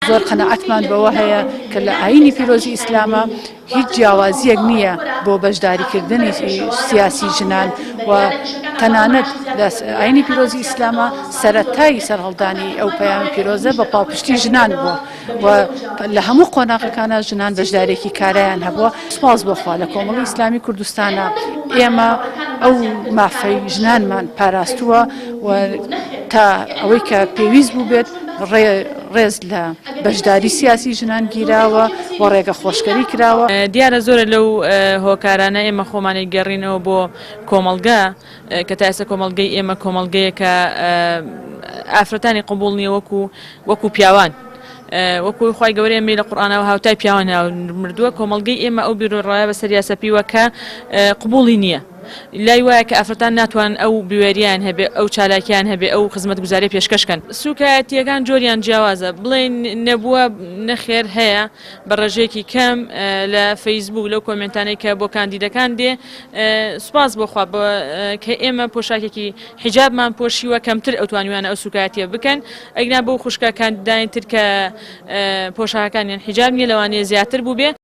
زۆر قەنەعەتمان بەوە هەیە کە لە ئاینی پیرۆزی ئیسلامە هیچ جیاوازیەک نییە بۆ بەشداریکردنی سیاسی ژنان و تەنانەت لە ئاینی پیرۆزی ئیسلامە سەرەتایی سەرهەڵدانی ئەو پەیامی پیرۆزە بە پاڵپشتی ژنان بووە و لە هەموو قۆناغەکانە ژنان بەشدارێکی کارایان هەبووە. سپاس بۆخوا لە کۆمەڵی ئیسلامی کوردستانە ئێمە ئەو مافەی ژنانمان پاراستووە و تا ئەوەی کە پێویست بوو بێت ڕێز لە بەشداری سیاسی ژنان گیراوە و ڕێگە خۆشکەری کراوە. دیارە زۆرە لەو هۆکارانە ئێمە خۆمانی گەڕینەوە بۆ کۆمەڵگە کە تا ئێستا کۆمەڵگەی ئێمە کۆمەڵگەیەکە ئافرەتانی قبوڵ نییە وەکو پیاوان. وەکو خی گەورەی ئەمەی لە قورئانەوە هاوتای پیاوان مردووە کۆمەڵگەی ئێمە ئەو بیرۆڕایە بە سەریاسەپیوە کە قبوڵی نییە. لای وایە کە ئافرەتان ناتوان ئەو بوێریان هەبێ ئەو چالاکیان هەبێ ئەو خزمەت گوزاری پێشکەشکەن. سوکایەتیەکان جۆریان جیاوازە بڵێن نەبووە نەخێر هەیە بە ڕێژێکی کەم لە فەیسبوک لەو کۆمنتانەی کە بۆ کاندیدەکان دێ. سوپاس بۆخوا کە ئێمە پۆشاکێکی حیجابمان پۆشیوە کەمتر ئەوتوانیوانە ئەو سوکایەتیە بکەن ئەگنا بۆ خوشکە کاندیدانی تر کە پۆشاکەکانیان حیجاب نیە لەوانەیە زیاتر بوو بێ.